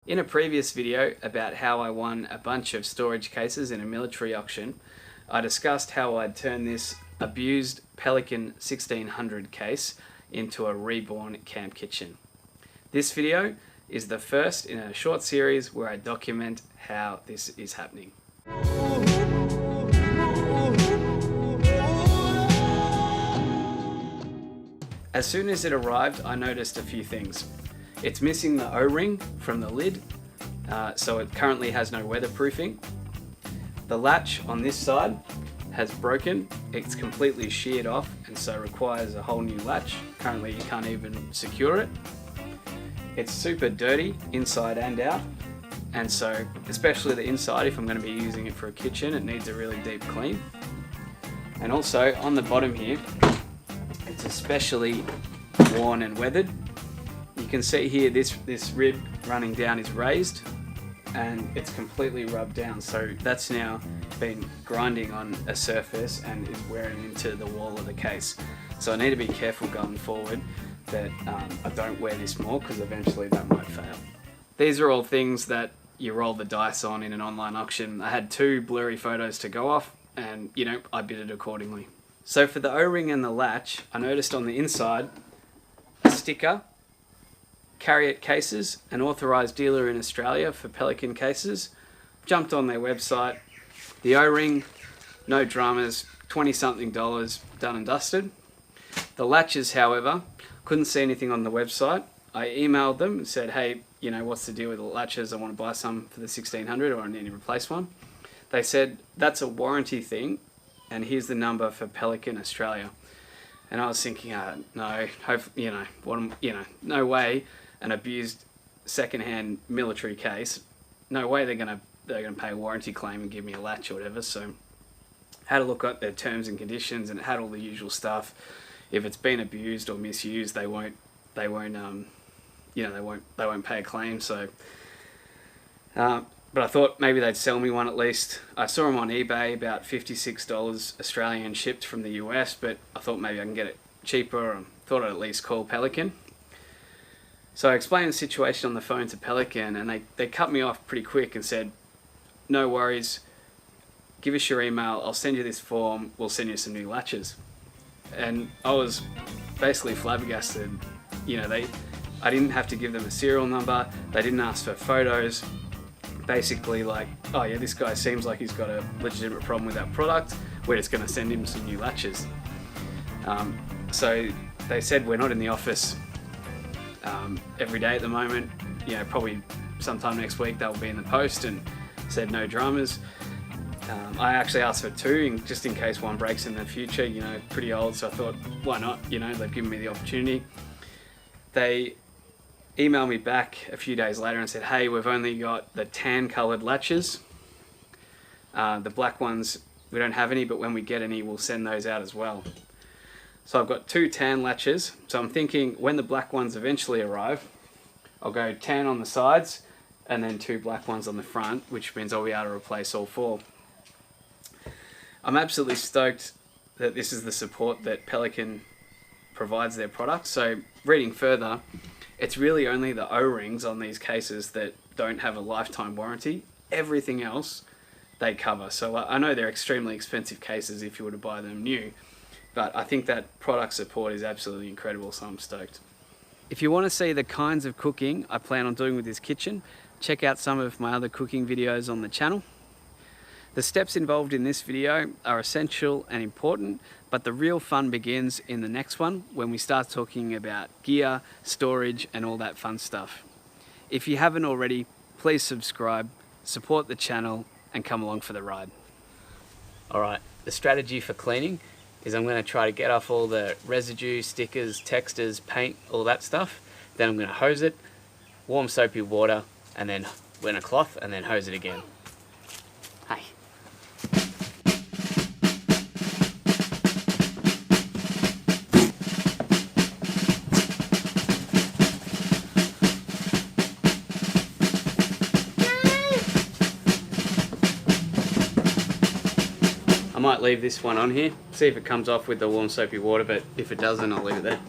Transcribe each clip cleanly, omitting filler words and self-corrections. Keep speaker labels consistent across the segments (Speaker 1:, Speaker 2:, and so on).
Speaker 1: In a previous video about how I won a bunch of storage cases in a military auction, I discussed how I'd turn this abused Pelican 1600 case into a reborn camp kitchen. This video is the first in a short series where I document how this is happening. As soon as it arrived, I noticed a few things. It's missing the O-ring from the lid, so it currently has no weatherproofing. The latch on this side has broken. It's completely sheared off and so requires a whole new latch. Currently you can't even secure it. It's super dirty inside and out, and so especially the inside, if I'm going to be using it for a kitchen, it needs a really deep clean. And also on the bottom here, it's especially worn and weathered. You can see here this rib running down is raised and it's completely rubbed down, so that's now been grinding on a surface and is wearing into the wall of the case. So I need to be careful going forward that I don't wear this more, because eventually that might fail. These are all things that you roll the dice on in an online auction. I had 2 blurry photos to go off and I bid it accordingly. So for the O-ring and the latch, I noticed on the inside a sticker, Carriot Cases, an authorised dealer in Australia for Pelican cases. Jumped on their website. The O-ring, no dramas, $20-something, done and dusted. The latches, however, couldn't see anything on the website. I emailed them and said, hey, what's the deal with the latches? I want to buy some for the 1600 or I need to replace one. They said, that's a warranty thing and here's the number for Pelican Australia. And I was thinking, no, hopefully, no way an abused second-hand military case, no way they're gonna pay a warranty claim and give me a latch or whatever. So had a look at their terms and conditions, and it had all the usual stuff. If it's been abused or misused, they won't pay a claim. So but I thought maybe they'd sell me one at least. I saw them on eBay, about $56 Australian, shipped from the US, but I thought maybe I can get it cheaper, and thought I'd at least call Pelican. So I explained the situation on the phone to Pelican, and they cut me off pretty quick and said, no worries, give us your email, I'll send you this form, we'll send you some new latches. And I was basically flabbergasted. I didn't have to give them a serial number, they didn't ask for photos. Basically like, oh yeah, this guy seems like he's got a legitimate problem with that product, we're just going to send him some new latches. So they said we're not in the office every day at the moment, probably sometime next week they'll be in the post, and said no dramas. I actually asked for 2 just in case one breaks in the future, pretty old, so I thought why not, they've given me the opportunity. They emailed me back a few days later and said, hey, we've only got the tan coloured latches, the black ones we don't have any, but when we get any we'll send those out as well. So I've got 2 tan latches, so I'm thinking when the black ones eventually arrive, I'll go tan on the sides and then 2 black ones on the front, which means I'll be able to replace all 4. I'm absolutely stoked that this is the support that Pelican provides their product. So reading further, it's really only the O-rings on these cases that don't have a lifetime warranty. Everything else they cover. So I know they're extremely expensive cases if you were to buy them new, but I think that product support is absolutely incredible, so I'm stoked. If you want to see the kinds of cooking I plan on doing with this kitchen, check out some of my other cooking videos on the channel. The steps involved in this video are essential and important, but the real fun begins in the next one when we start talking about gear, storage, and all that fun stuff. If you haven't already, please subscribe, support the channel, and come along for the ride. Alright, the strategy for cleaning is I'm going to try to get off all the residue, stickers, textures, paint, all that stuff. Then I'm going to hose it, warm soapy water, and then in a cloth, and then hose it again. Hey. I might leave this one on here, see if it comes off with the warm soapy water, but if it doesn't, I'll leave it there.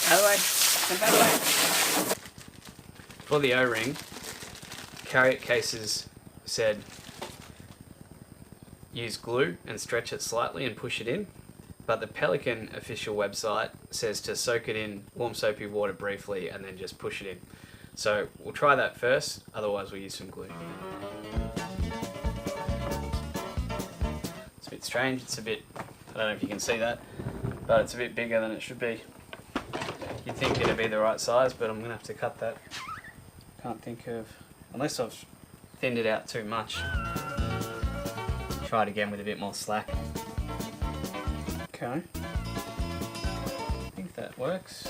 Speaker 1: Out of the way. Step out of the way. For the O-ring, Carrier Cases said use glue and stretch it slightly and push it in. But the Pelican official website says to soak it in warm soapy water briefly and then just push it in. So we'll try that first, otherwise we'll use some glue. It's a bit strange, it's a bit, I don't know if you can see that, but it's a bit bigger than it should be. You'd think it'd be the right size, but I'm going to have to cut that. Can't think of, unless I've thinned it out too much. Try it again with a bit more slack. Okay. I think that works.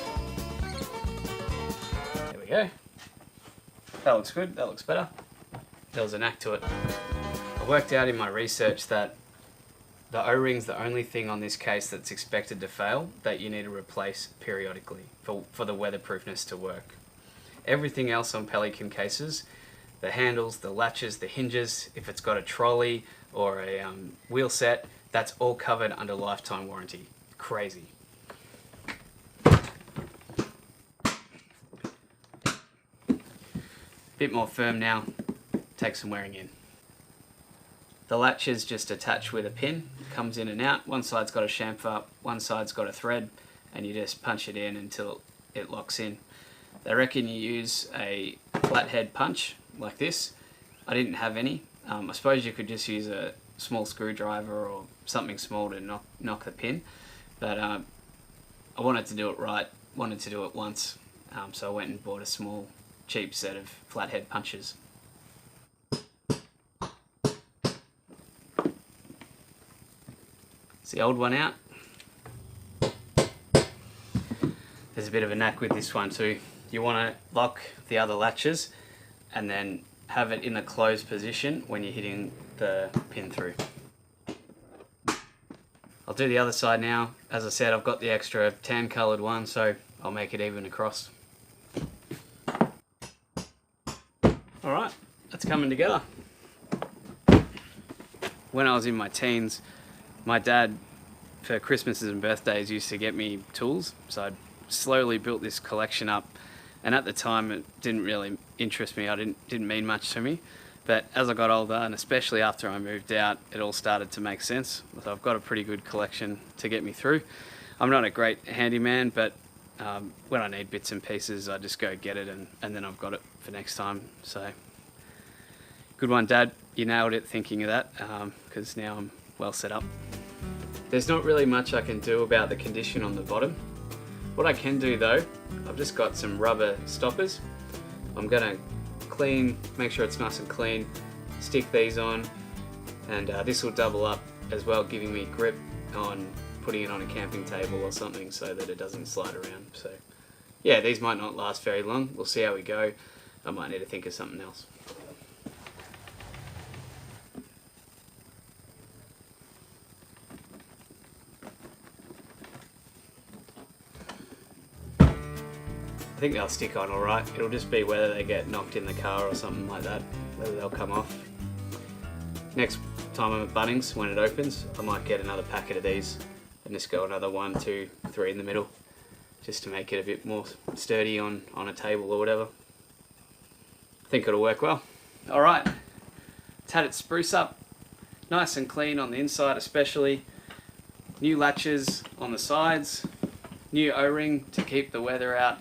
Speaker 1: There we go. That looks good, that looks better. There was a knack to it. I worked out in my research that the O-ring's the only thing on this case that's expected to fail that you need to replace periodically for the weatherproofness to work. Everything else on Pelican cases, the handles, the latches, the hinges, if it's got a trolley or a wheel set, that's all covered under lifetime warranty. Crazy. Bit more firm now, take some wearing in. The latch is just attached with a pin, comes in and out. One side's got a chamfer, one side's got a thread, and you just punch it in until it locks in. They reckon you use a flathead punch like this. I didn't have any. I suppose you could just use a small screwdriver or something small to knock the pin, but I wanted to do it right, wanted to do it once, so I went and bought a small cheap set of flathead punches. It's the old one out. There's a bit of a knack with this one too. You want to lock the other latches and then have it in a closed position when you're hitting the pin through. I'll do the other side now. As I said, I've got the extra tan coloured one, so I'll make it even across. Alright, that's coming together. When I was in my teens, my dad, for Christmases and birthdays, used to get me tools, so I'd slowly built this collection up, and at the time it didn't really interest me, didn't mean much to me, but as I got older, and especially after I moved out, it all started to make sense. So I've got a pretty good collection to get me through. I'm not a great handyman, but when I need bits and pieces, I just go get it, and then I've got it for next time. So good one, Dad, you nailed it thinking of that, because now I'm well set up. There's not really much I can do about the condition on the bottom. What I can do though, I've just got some rubber stoppers. I'm gonna make sure it's nice and clean, stick these on, and this will double up as well, giving me grip on putting it on a camping table or something so that it doesn't slide around. So yeah, these might not last very long. We'll see how we go. I might need to think of something else. I think they'll stick on alright. It'll just be whether they get knocked in the car or something like that, whether they'll come off. Next time I'm at Bunnings, when it opens, I might get another packet of these and just go another 1, 2, 3 in the middle, just to make it a bit more sturdy on a table or whatever. I think it'll work well. Alright, it's had it spruce up, nice and clean on the inside especially. New latches on the sides, new O-ring to keep the weather out,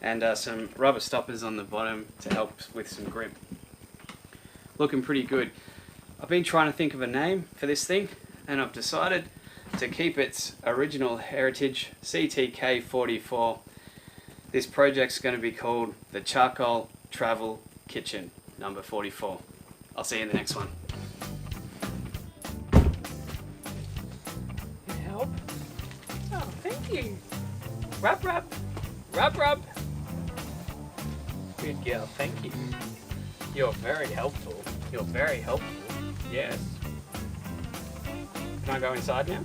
Speaker 1: and some rubber stoppers on the bottom to help with some grip. Looking pretty good. I've been trying to think of a name for this thing, and I've decided to keep its original heritage, CTK44. This project's going to be called the Charcoal Travel Kitchen, number 44. I'll see you in the next one.
Speaker 2: Help? Oh, thank you. Rub, rub. Rub, rub. Good girl, thank you. You're very helpful. You're very helpful. Yes. Can I go inside now?